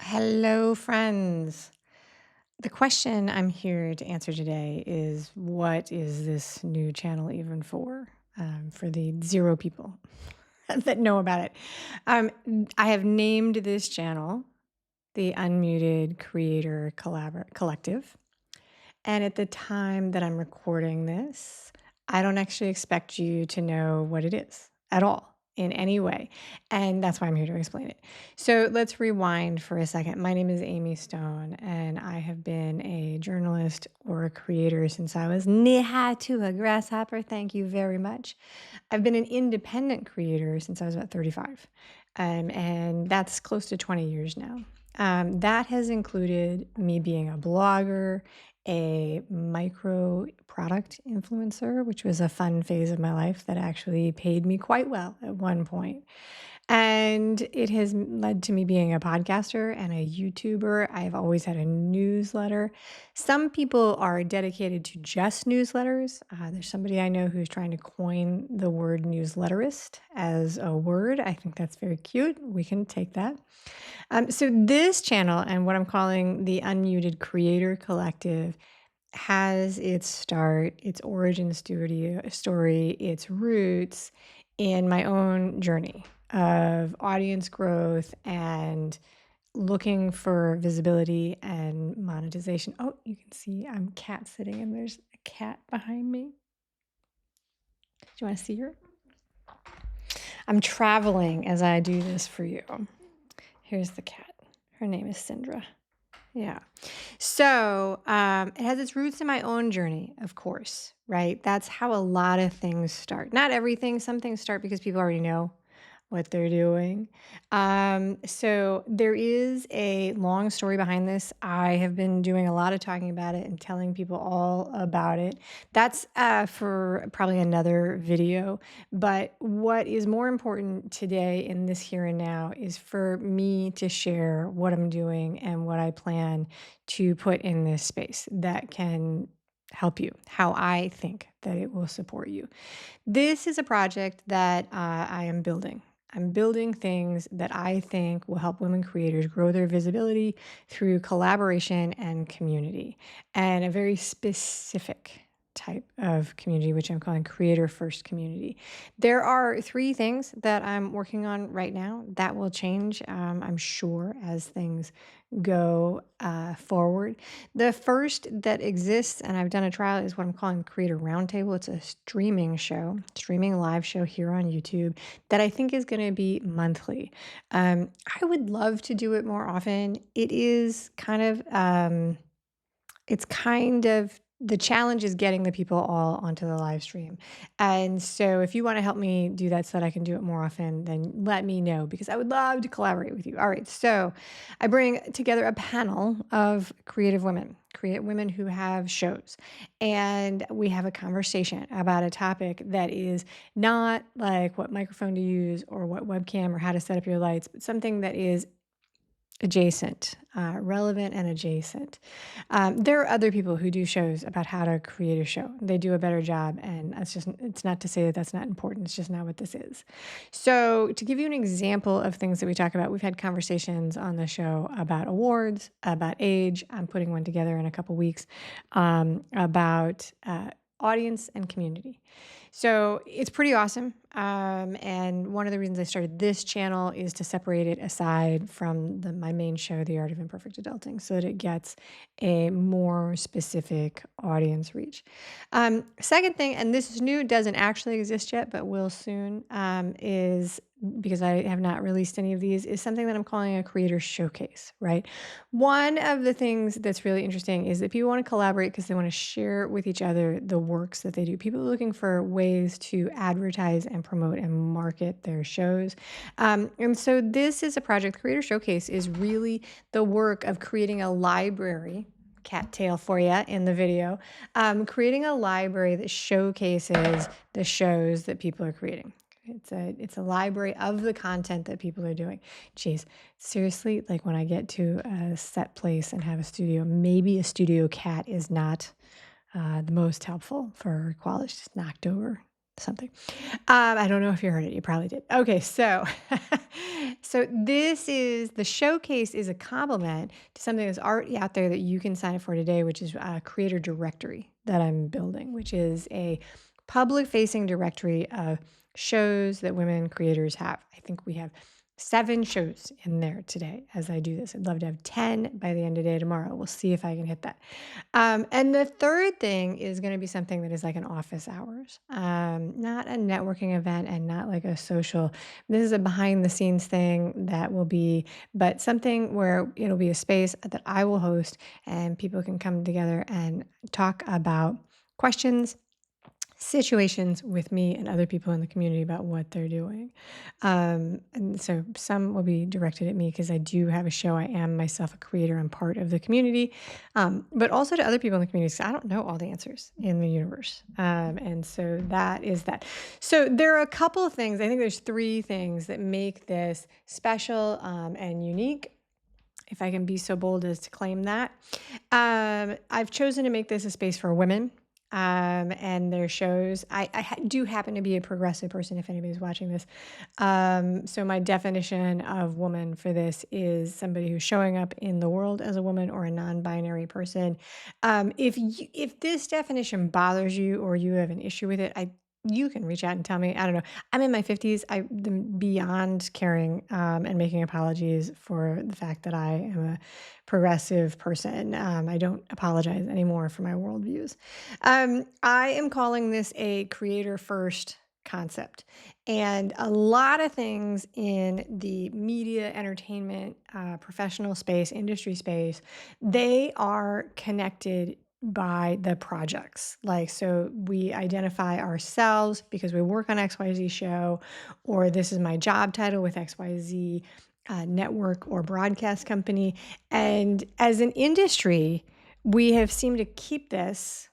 Hello, friends. The question I'm here to answer today is what is this new channel even for? For the zero people that know about it. Um, I have named this channel the unMuted Creator Collective. And at the time that I'm recording this, I don't actually expect you to know what it is at all in any way. And that's why I'm here to explain it. So let's rewind for a second. My name is Amy Stone, and I have been a journalist or a creator since I was knee-high to a grasshopper. Thank you very much. I've been an independent creator since I was about 35, and that's close to 20 years now. That has included me being a blogger, a micro product influencer, which was a fun phase of my life that actually paid me quite well at one point. And it has led to me being a podcaster and a YouTuber. I've always had a newsletter. Some people are dedicated to just newsletters. There's somebody I know who's trying to coin the word newsletterist as a word. I think that's very cute. We can take that. So this channel and what I'm calling the unMuted Creator Collective has its start, its origin story, its roots in my own journey of audience growth and looking for visibility and monetization. Oh, you can see I'm cat sitting and there's a cat behind me. Do you want to see her? I'm traveling as I do this for you. Here's the cat. Her name is Syndra. Yeah. So it has its roots in my own journey, of course, right? That's how a lot of things start. Not everything. Some things start because people already know what they're doing. So there is a long story behind this. I have been doing a lot of talking about it and telling people all about it. That's for probably another video. But what is more important today in this here and now is for me to share what I'm doing and what I plan to put in this space that can help you, how I think that it will support you. This is a project that I am building. I'm building things that I think will help women creators grow their visibility through collaboration and community, and a very specific type of community, which I'm calling creator first community. There are three things that I'm working on right now that will change, I'm sure, as things go forward. The first that exists, and I've done a trial, is what I'm calling Creator Roundtable. It's a streaming live show here on YouTube that I think is going to be monthly. I would love to do it more often. It's kind of the challenge is getting the people all onto the live stream. And so if you want to help me do that so that I can do it more often, then let me know because I would love to collaborate with you. All right. So I bring together a panel of creative women who have shows. And we have a conversation about a topic that is not like what microphone to use or what webcam or how to set up your lights, but something that is adjacent, relevant and adjacent. There are other people who do shows about how to create a show. They do a better job, and it's not to say that that's not important. It's just not what this is. So to give you an example of things that we talk about, we've had conversations on the show about awards, about age. I'm putting one together in a couple weeks about audience and community. So it's pretty awesome. And one of the reasons I started this channel is to separate it aside from my main show, The Art of Imperfect Adulting, so that it gets a more specific audience reach. Second thing, and this is new, doesn't actually exist yet, but will soon, is because I have not released any of these, is something that I'm calling a creator showcase, right? One of the things that's really interesting is that people want to collaborate because they want to share with each other the works that they do. People are looking for ways to advertise and promote and market their shows. And so this is a project. Creator Showcase is really the work of creating a library, cattail for you in the video, creating a library that showcases the shows that people are creating. It's a library of the content that people are doing. Geez, seriously, like when I get to a set place and have a studio, maybe a studio cat is not the most helpful for quality. It's just knocked over. something. I don't know if you heard it. You probably did. Okay, so so this is the showcase is a complement to something that's already out there that you can sign up for today, which is a creator directory that I'm building, which is a public-facing directory of shows that women creators have. I think we have 7 shows in there today as I do this. I'd love to have 10 by the end of the day tomorrow. We'll see if I can hit that. And the third thing is going to be something that is like an office hours, not a networking event and not like a social. This is a behind the scenes thing that will be, but something where it'll be a space that I will host and people can come together and talk about questions, situations with me and other people in the community about what they're doing. And so some will be directed at me because I do have a show. I am myself a creator. I'm part of the community, but also to other people in the community. So I don't know all the answers in the universe. And so that is that. So there are a couple of things. I think there's 3 things that make this special and unique, if I can be so bold as to claim that. I've chosen to make this a space for women and their shows. I do happen to be a progressive person, if anybody's watching this. So my definition of woman for this is somebody who's showing up in the world as a woman or a non-binary person. If this definition bothers you or you have an issue with it, you can reach out and tell me. I don't know. I'm in my 50s. I'm beyond caring and making apologies for the fact that I am a progressive person. I don't apologize anymore for my worldviews. I am calling this a creator first concept. And a lot of things in the media, entertainment, professional space, industry space, they are connected by the projects. Like, so we identify ourselves because we work on XYZ show, or this is my job title with XYZ network or broadcast company. And as an industry, we have seemed to keep this,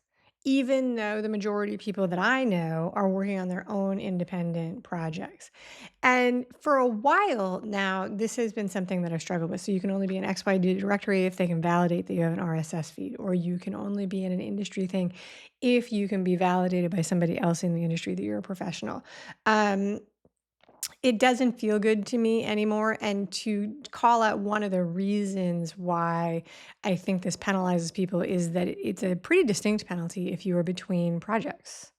even though the majority of people that I know are working on their own independent projects. And for a while now, this has been something that I've struggled with. So you can only be an XYZ directory if they can validate that you have an RSS feed, or you can only be in an industry thing if you can be validated by somebody else in the industry that you're a professional. It doesn't feel good to me anymore. And to call out one of the reasons why I think this penalizes people is that it's a pretty distinct penalty if you are between projects.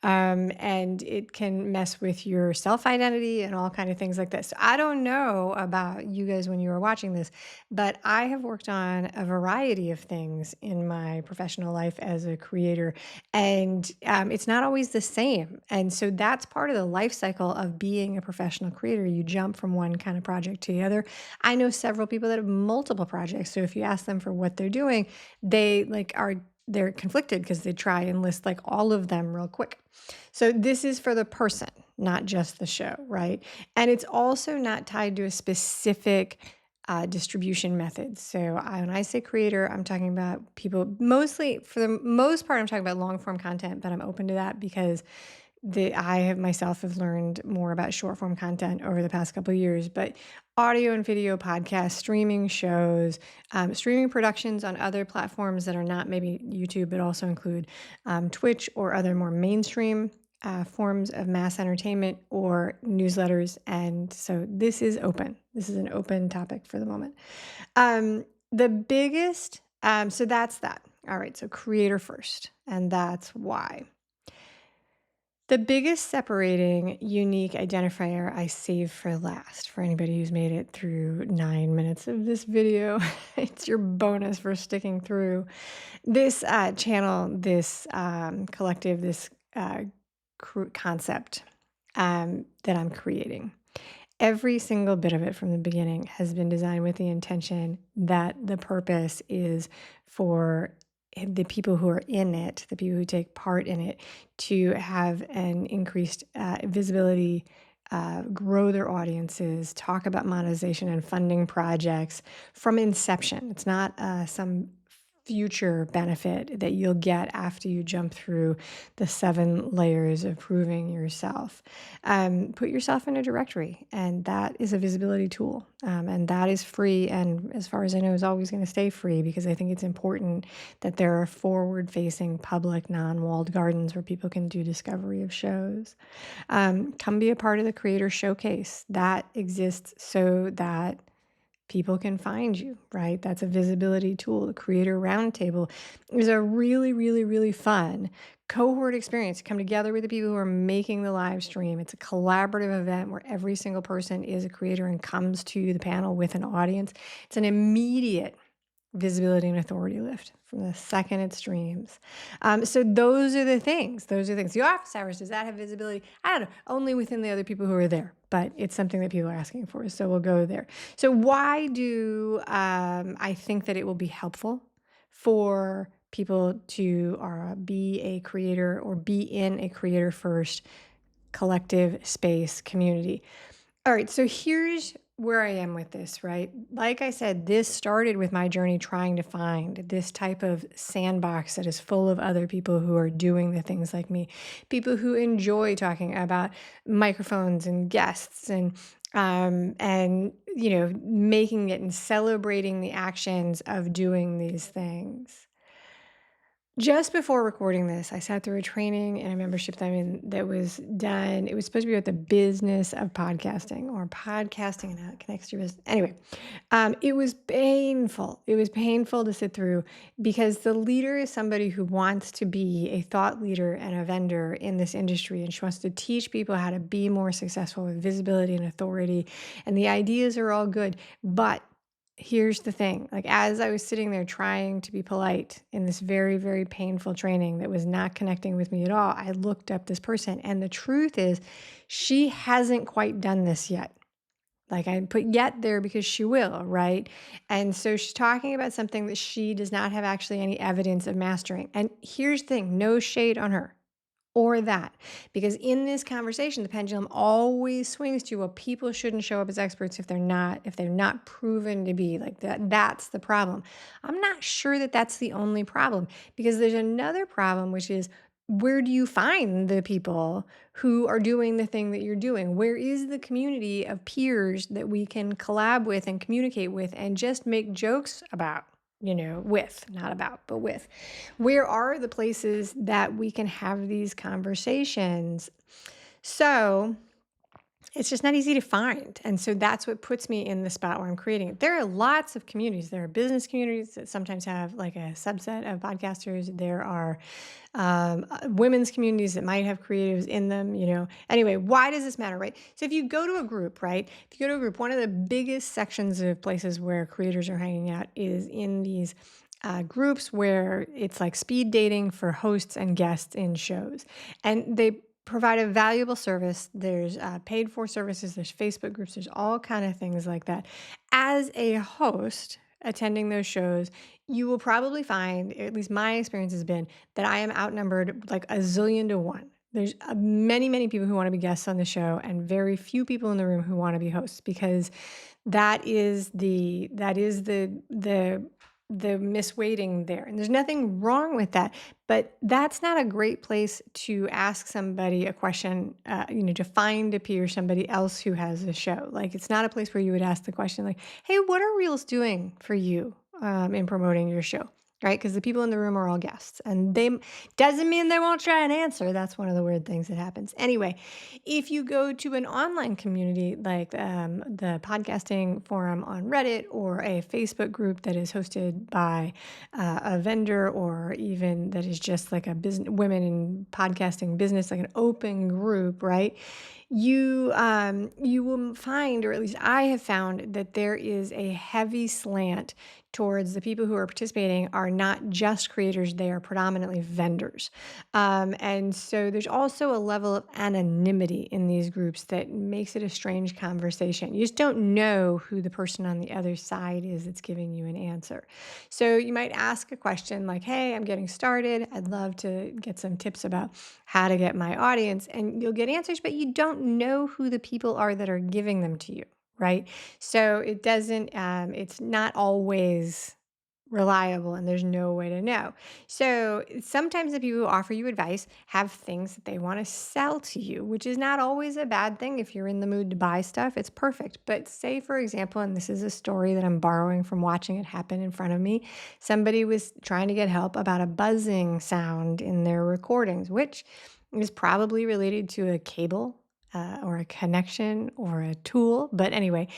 And it can mess with your self-identity and all kind of things like that. So I don't know about you guys when you were watching this, but I have worked on a variety of things in my professional life as a creator, and it's not always the same. And so that's part of the life cycle of being a professional creator. You jump from one kind of project to the other. I know several people that have multiple projects. So if you ask them for what they're doing, they're conflicted because they try and list like all of them real quick. So this is for the person, not just the show, right? And it's also not tied to a specific distribution method. So when I say creator, I'm talking about people mostly, for the most part, I'm talking about long form content, but I'm open to that because I have myself have learned more about short form content over the past couple of years, but audio and video podcasts, streaming shows, streaming productions on other platforms that are not maybe YouTube, but also include Twitch or other more mainstream forms of mass entertainment or newsletters. And so this is open. This is an open topic for the moment. The biggest, so that's that. All right. So creator first, and that's why. The biggest separating unique identifier I save for last, for anybody who's made it through 9 minutes of this video, it's your bonus for sticking through this channel, this collective, this concept that I'm creating. Every single bit of it from the beginning has been designed with the intention that the purpose is for the people who are in it, the people who take part in it, to have an increased visibility, grow their audiences, talk about monetization and funding projects from inception. It's not some future benefit that you'll get after you jump through the 7 layers of proving yourself. Put yourself in a directory, and that is a visibility tool. And that is free. And as far as I know, is always going to stay free because I think it's important that there are forward facing public, non walled gardens where people can do discovery of shows. Come be a part of the Creator Showcase. That exists so that people can find you, right? That's a visibility tool. The Creator Roundtable is a really, really, really fun cohort experience. Come together with the people who are making the live stream. It's a collaborative event where every single person is a creator and comes to the panel with an audience. It's an immediate visibility and authority lift from the second it streams. So those are the things. Those are the things. The office hours, does that have visibility? I don't know. Only within the other people who are there, but it's something that people are asking for. So we'll go there. So why do I think that it will be helpful for people to be a creator or be in a creator first collective space community? All right, so here's where I am with this, right? Like I said, this started with my journey trying to find this type of sandbox that is full of other people who are doing the things like me, people who enjoy talking about microphones and guests and making it and celebrating the actions of doing these things. Just before recording this, I sat through a training and a membership that was done. It was supposed to be about the business of podcasting or podcasting and how it connects to your business. Anyway, it was painful. It was painful to sit through because the leader is somebody who wants to be a thought leader and a vendor in this industry. And she wants to teach people how to be more successful with visibility and authority. And the ideas are all good, but here's the thing, like as I was sitting there trying to be polite in this very, very painful training that was not connecting with me at all, I looked up this person. And the truth is, she hasn't quite done this yet. Like I put yet there because she will, right? And so she's talking about something that she does not have actually any evidence of mastering. And here's the thing, no shade on her or that. Because in this conversation, the pendulum always swings to, well, people shouldn't show up as experts if they're not proven to be like that. That's the problem. I'm not sure that that's the only problem because there's another problem, which is where do you find the people who are doing the thing that you're doing? Where is the community of peers that we can collab with and communicate with and just make jokes about? With, not about, but with. Where are the places that we can have these conversations? So it's just not easy to find. And so that's what puts me in the spot where I'm creating it. There are lots of communities. There are business communities that sometimes have like a subset of podcasters. There are women's communities that might have creatives in them, Anyway, why does this matter, right? So if you go to a group, right? If you go to a group, one of the biggest sections of places where creators are hanging out is in these groups where it's like speed dating for hosts and guests in shows. And they provide a valuable service. There's paid for services. There's Facebook groups. There's all kind of things like that. As a host attending those shows, you will probably find, at least my experience has been, that I am outnumbered like a zillion to one. There's many, many people who want to be guests on the show and very few people in the room who want to be hosts because that is the misweighting there. And there's nothing wrong with that, but that's not a great place to ask somebody a question, to find a peer, somebody else who has a show. Like it's not a place where you would ask the question like, hey, what are Reels doing for you in promoting your show? Right? Because the people in the room are all guests and they doesn't mean they won't try and answer. That's one of the weird things that happens. Anyway, if you go to an online community like the podcasting forum on Reddit or a Facebook group that is hosted by a vendor or even that is just like a business, women in podcasting business, like an open group, right? You will find, or at least I have found, that there is a heavy slant towards the people who are participating are not just creators, they are predominantly vendors. And so there's also a level of anonymity in these groups that makes it a strange conversation. You just don't know who the person on the other side is that's giving you an answer. So you might ask a question like, hey, I'm getting started. I'd love to get some tips about how to get my audience. And you'll get answers, but you don't know who the people are that are giving them to you. Right. So it doesn't, it's not always reliable and there's no way to know. So sometimes the people who offer you advice have things that they want to sell to you, which is not always a bad thing if you're in the mood to buy stuff. It's perfect. But say, for example, and this is a story that I'm borrowing from watching it happen in front of me, somebody was trying to get help about a buzzing sound in their recordings, which is probably related to a cable. Or a connection or a tool. But anyway,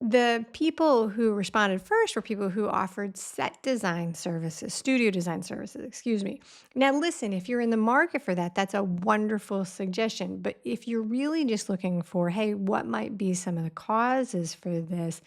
the people who responded first were people who offered set design services, studio design services, excuse me. Now, listen, if you're in the market for that, that's a wonderful suggestion. But if you're really just looking for, hey, what might be some of the causes for this?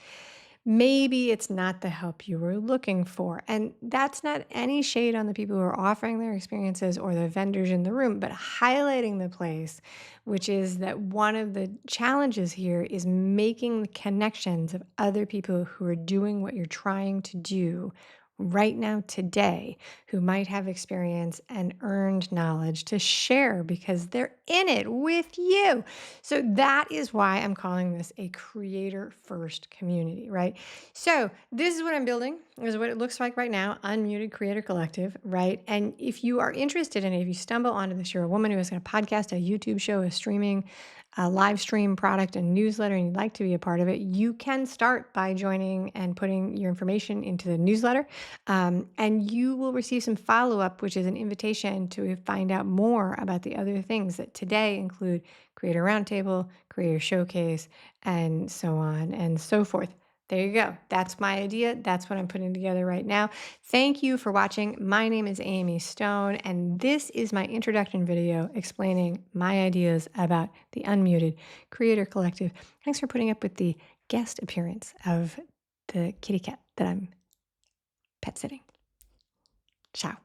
Maybe it's not the help you were looking for. And that's not any shade on the people who are offering their experiences or the vendors in the room, but highlighting the place, which is that one of the challenges here is making the connections of other people who are doing what you're trying to do right now, today, who might have experience and earned knowledge to share because they're in it with you. So that is why I'm calling this a creator first community, right? So this is what I'm building. This is what it looks like right now, unmuted creator collective, right? And if you are interested in it, if you stumble onto this, you're a woman who has got a podcast, a YouTube show, a streaming, a live stream product, a newsletter, and you'd like to be a part of it, you can start by joining and putting your information into the newsletter. And you will receive some follow-up, which is an invitation to find out more about the other things that today include Creator Roundtable, Creator Showcase, and so on and so forth. There you go. That's my idea. That's what I'm putting together right now. Thank you for watching. My name is Amy Stone, and this is my introduction video explaining my ideas about the Unmuted Creator Collective. Thanks for putting up with the guest appearance of the kitty cat that I'm pet sitting. Ciao.